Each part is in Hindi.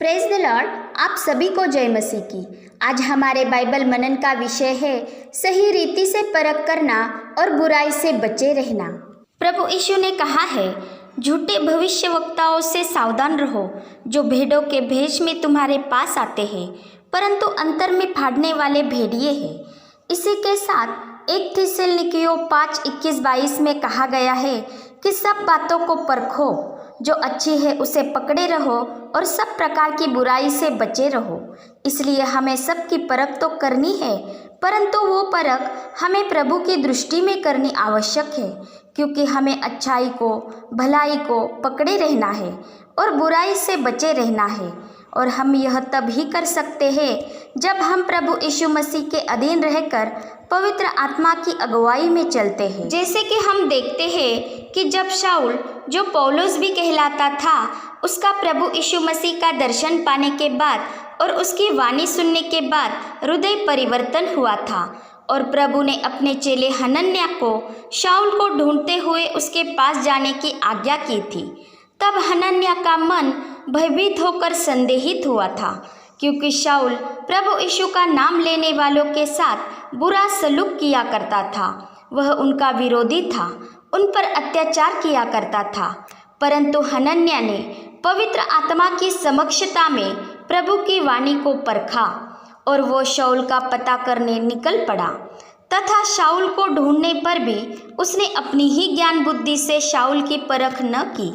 Praise the Lord. आप सभी को जय मसीह की। आज हमारे बाइबल मनन का विषय है सही रीति से परख करना और बुराई से बचे रहना। प्रभु यीशु ने कहा है, झूठे भविष्यवक्ताओं से सावधान रहो जो भेड़ों के भेष में तुम्हारे पास आते हैं परंतु अंतर में फाड़ने वाले भेड़िए हैं। इसी के साथ 1 थिस्सलुनीकियों 5:21-22 में कहा गया है कि सब बातों को परखो, जो अच्छी है उसे पकड़े रहो और सब प्रकार की बुराई से बचे रहो। इसलिए हमें सब की परख तो करनी है, परंतु वो परख हमें प्रभु की दृष्टि में करनी आवश्यक है, क्योंकि हमें अच्छाई को, भलाई को पकड़े रहना है और बुराई से बचे रहना है। और हम यह तब ही कर सकते हैं जब हम प्रभु यीशु मसीह के अधीन रहकर पवित्र आत्मा की अगुवाई में चलते हैं। जैसे कि हम देखते हैं कि जब शाऊल, जो पौलुस भी कहलाता था, उसका प्रभु यीशु मसीह का दर्शन पाने के बाद और उसकी वाणी सुनने के बाद हृदय परिवर्तन हुआ था और प्रभु ने अपने चेले हनन्याह को शाऊल को ढूंढते हुए उसके पास जाने की आज्ञा की थी। तब हनन्याह का मन भयभीत होकर संदेहित हुआ था, क्योंकि शाऊल प्रभु यीशु का नाम लेने वालों के साथ बुरा सलूक किया करता था। वह उनका विरोधी था, उन पर अत्याचार किया करता था। परंतु हनन्याह ने पवित्र आत्मा की समक्षता में प्रभु की वाणी को परखा और वो शाऊल का पता करने निकल पड़ा। तथा शाऊल को ढूंढने पर भी उसने अपनी ही ज्ञान बुद्धि से शाऊल की परख न की,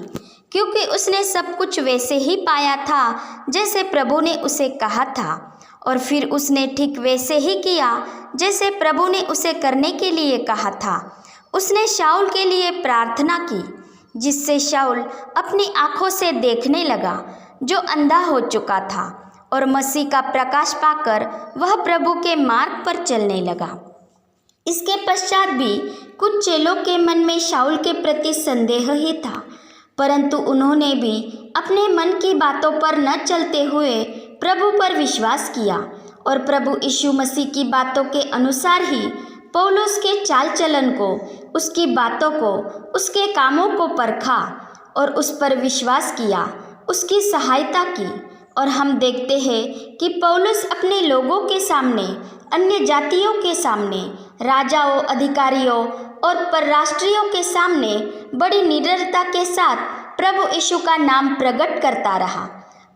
क्योंकि उसने सब कुछ वैसे ही पाया था जैसे प्रभु ने उसे कहा था, और फिर उसने ठीक वैसे ही किया जैसे प्रभु ने उसे करने के लिए कहा था। उसने शाऊल के लिए प्रार्थना की, जिससे शाऊल अपनी आंखों से देखने लगा, जो अंधा हो चुका था, और मसीह का प्रकाश पाकर वह प्रभु के मार्ग पर चलने लगा। इसके पश्चात भी कुछ चेलों के मन में शाऊल के प्रति संदेह ही था, परंतु उन्होंने भी अपने मन की बातों पर न चलते हुए प्रभु पर विश्वास किया और प्रभु यीशु मसीह की बातों के अनुसार ही पौलुस के चाल चलन को, उसकी बातों को, उसके कामों को परखा और उस पर विश्वास किया, उसकी सहायता की। और हम देखते हैं कि पौलुस अपने लोगों के सामने, अन्य जातियों के सामने, राजाओं, अधिकारियों और परराष्ट्रीयों के सामने बड़ी निडरता के साथ प्रभु यीशु का नाम प्रकट करता रहा।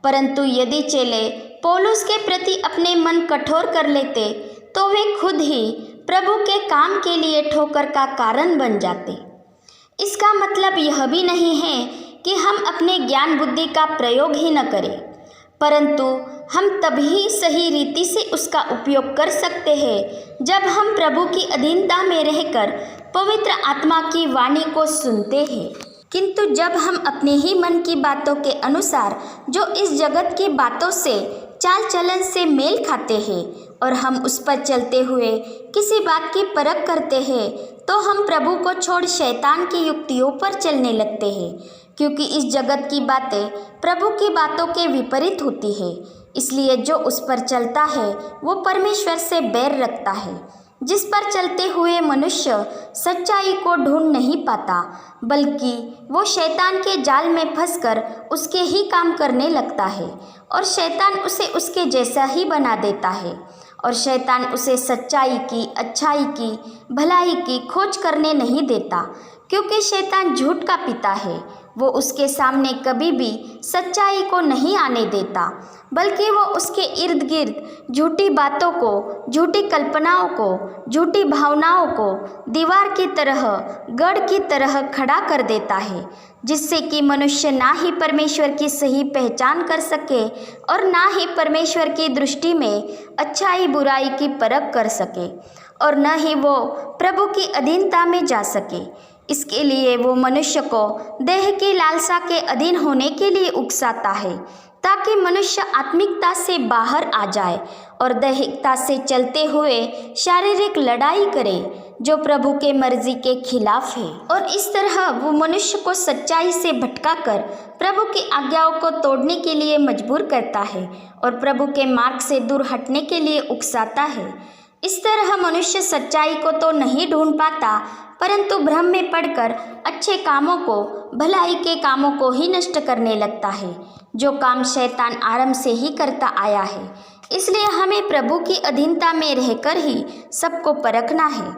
परंतु यदि चेले पौलुस के प्रति अपने मन कठोर कर लेते तो वे खुद ही प्रभु के काम के लिए ठोकर का कारण बन जाते। इसका मतलब यह भी नहीं है कि हम अपने ज्ञान बुद्धि का प्रयोग ही न करें, परंतु हम तभी सही रीति से उसका उपयोग कर सकते हैं जब हम प्रभु की अधीनता में रहकर पवित्र आत्मा की वाणी को सुनते हैं। किंतु जब हम अपने ही मन की बातों के अनुसार, जो इस जगत की बातों से, चाल चलन से मेल खाते हैं, और हम उस पर चलते हुए किसी बात की परख करते हैं, तो हम प्रभु को छोड़ शैतान की युक्तियों पर चलने लगते हैं, क्योंकि इस जगत की बातें प्रभु की बातों के विपरीत होती है। इसलिए जो उस पर चलता है वो परमेश्वर से बैर रखता है। जिस पर चलते हुए मनुष्य सच्चाई को ढूंढ नहीं पाता, बल्कि वो शैतान के जाल में फंसकर उसके ही काम करने लगता है, और शैतान उसे उसके जैसा ही बना देता है। और शैतान उसे सच्चाई की, अच्छाई की, भलाई की खोज करने नहीं देता, क्योंकि शैतान झूठ का पिता है। वो उसके सामने कभी भी सच्चाई को नहीं आने देता, बल्कि वो उसके इर्द गिर्द झूठी बातों को, झूठी कल्पनाओं को, झूठी भावनाओं को दीवार की तरह, गढ़ की तरह खड़ा कर देता है, जिससे कि मनुष्य ना ही परमेश्वर की सही पहचान कर सके और ना ही परमेश्वर की दृष्टि में अच्छाई बुराई की परख कर सके, और न ही वो प्रभु की अधीनता में जा सके। इसके लिए वो मनुष्य को देह की लालसा के अधीन होने के लिए उकसाता है, ताकि मनुष्य आत्मिकता से बाहर आ जाए और दैहिकता से चलते हुए शारीरिक लड़ाई करे, जो प्रभु के मर्जी के खिलाफ है। और इस तरह वो मनुष्य को सच्चाई से भटकाकर प्रभु की आज्ञाओं को तोड़ने के लिए मजबूर करता है और प्रभु के मार्ग से दूर हटने के लिए उकसाता है। इस तरह मनुष्य सच्चाई को तो नहीं ढूंढ पाता, परंतु भ्रम में पड़कर अच्छे कामों को, भलाई के कामों को ही नष्ट करने लगता है, जो काम शैतान आरंभ से ही करता आया है। इसलिए हमें प्रभु की अधीनता में रहकर ही सबको परखना है।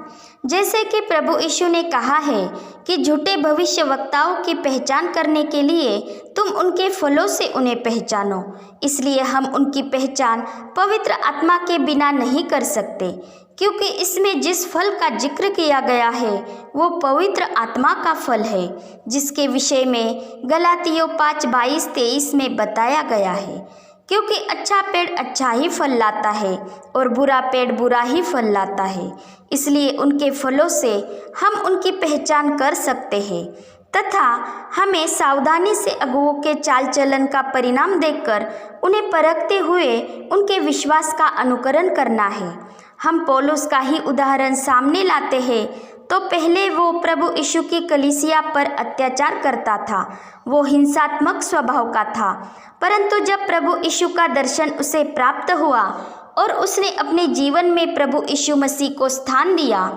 जैसे कि प्रभु यीशु ने कहा है कि झूठे भविष्यवक्ताओं की पहचान करने के लिए तुम उनके फलों से उन्हें पहचानो। इसलिए हम उनकी पहचान पवित्र आत्मा के बिना नहीं कर सकते, क्योंकि इसमें जिस फल का जिक्र किया गया है वो पवित्र आत्मा का फल है, जिसके विषय में गलातियों 5:22-23 में बताया गया है। क्योंकि अच्छा पेड़ अच्छा ही फल लाता है और बुरा पेड़ बुरा ही फल लाता है, इसलिए उनके फलों से हम उनकी पहचान कर सकते हैं तथा हमें सावधानी से अगुओं के चाल चलन का परिणाम देखकर उन्हें परखते हुए उनके विश्वास का अनुकरण करना है। हम पौलुस का ही उदाहरण सामने लाते हैं तो पहले वो प्रभु यीशु की कलीसिया पर अत्याचार करता था। वो हिंसात्मक स्वभाव का था, परंतु जब प्रभु यीशु का दर्शन उसे प्राप्त हुआ और उसने अपने जीवन में प्रभु यीशु मसीह को स्थान दिया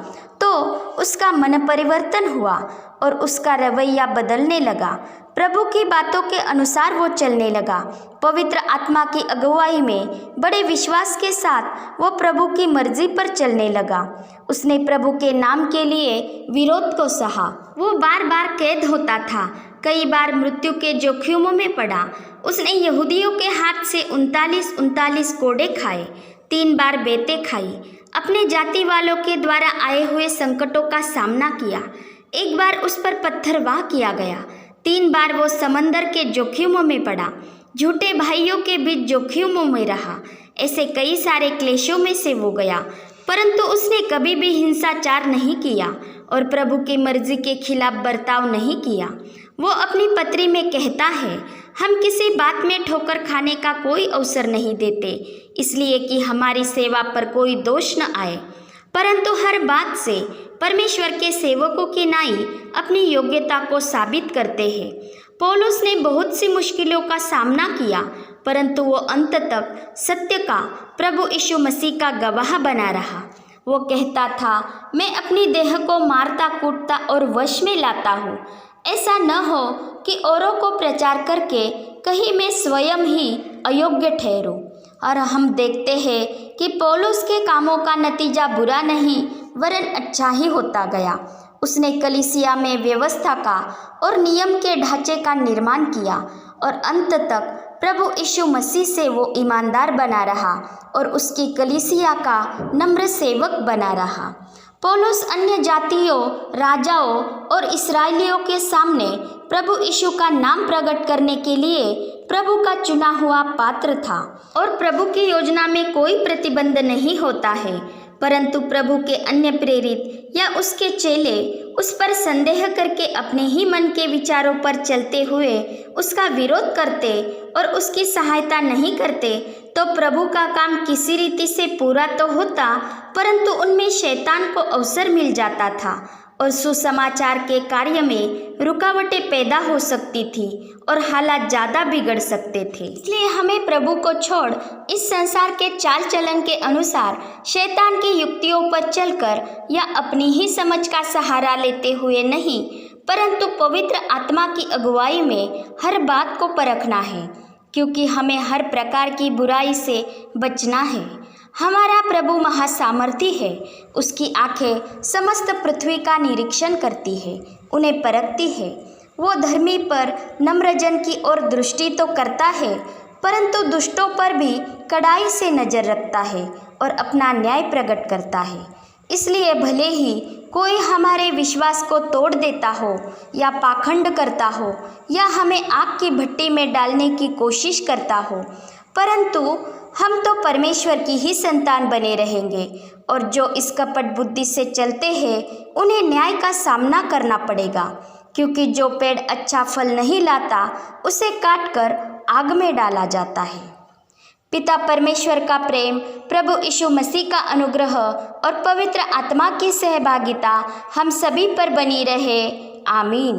तो उसका मन परिवर्तन हुआ और उसका रवैया बदलने लगा। प्रभु की बातों के अनुसार वो चलने लगा। पवित्र आत्मा की अगुवाई में बड़े विश्वास के साथ वो प्रभु की मर्जी पर चलने लगा। उसने प्रभु के नाम के लिए विरोध को सहा। वो बार बार कैद होता था, कई बार मृत्यु के जोखिमों में पड़ा। उसने यहूदियों के हाथ से 39 कोड़े खाए, 3 बार बेतें खाई, अपने जाति वालों के द्वारा आए हुए संकटों का सामना किया। एक बार उस पर पत्थरवाह किया गया, 3 बार वो समंदर के जोखिमों में पड़ा, झूठे भाइयों के बीच जोखिमों में रहा। ऐसे कई सारे क्लेशों में से वो गया, परंतु उसने कभी भी हिंसाचार नहीं किया और प्रभु की मर्जी के खिलाफ बर्ताव नहीं किया। वो अपनी पत्री में कहता है, हम किसी बात में ठोकर खाने का कोई अवसर नहीं देते, इसलिए कि हमारी सेवा पर कोई दोष न आए, परंतु हर बात से परमेश्वर के सेवकों की नाई अपनी योग्यता को साबित करते हैं। पौलुस ने बहुत सी मुश्किलों का सामना किया, परंतु वो अंत तक सत्य का, प्रभु यीशु मसीह का गवाह बना रहा। वो कहता था, मैं अपनी देह को मारता कूटता और वश में लाता हूँ, ऐसा न हो कि औरों को प्रचार करके कहीं मैं स्वयं ही अयोग्य ठहरूं। और हम देखते हैं कि पौलुस के कामों का नतीजा बुरा नहीं वरन अच्छा ही होता गया। उसने कलीसिया में व्यवस्था का और नियम के ढांचे का निर्माण किया और अंत तक प्रभु यीशु मसीह से वो ईमानदार बना रहा और उसकी कलीसिया का नम्र सेवक बना रहा। पौलुस अन्य जातियों, राजाओं और इस्राएलियों के सामने प्रभु यीशु का नाम प्रकट करने के लिए प्रभु का चुना हुआ पात्र था और प्रभु की योजना में कोई प्रतिबंध नहीं होता है, परंतु प्रभु के अन्य प्रेरित या उसके चेले उस पर संदेह करके अपने ही मन के विचारों पर चलते हुए उसका विरोध करते और उसकी सहायता नहीं करते तो प्रभु का काम किसी रीति से पूरा तो होता, परंतु उनमें शैतान को अवसर मिल जाता था और सुसमाचार के कार्य में रुकावटें पैदा हो सकती थी और हालात ज़्यादा बिगड़ सकते थे। इसलिए हमें प्रभु को छोड़ इस संसार के चाल चलन के अनुसार शैतान की युक्तियों पर चलकर या अपनी ही समझ का सहारा लेते हुए नहीं, परंतु पवित्र आत्मा की अगुवाई में हर बात को परखना है, क्योंकि हमें हर प्रकार की बुराई से बचना है। हमारा प्रभु महासामर्थी है, उसकी आंखें समस्त पृथ्वी का निरीक्षण करती है, उन्हें परखती है। वो धर्मी पर, नम्रजन की ओर दृष्टि तो करता है, परंतु दुष्टों पर भी कड़ाई से नजर रखता है और अपना न्याय प्रकट करता है। इसलिए भले ही कोई हमारे विश्वास को तोड़ देता हो या पाखंड करता हो या हमें आग की भट्टी में डालने की कोशिश करता हो, परंतु हम तो परमेश्वर की ही संतान बने रहेंगे और जो इस कपट बुद्धि से चलते हैं उन्हें न्याय का सामना करना पड़ेगा, क्योंकि जो पेड़ अच्छा फल नहीं लाता उसे काटकर आग में डाला जाता है। पिता परमेश्वर का प्रेम, प्रभु यीशु मसीह का अनुग्रह और पवित्र आत्मा की सहभागिता हम सभी पर बनी रहे। आमीन।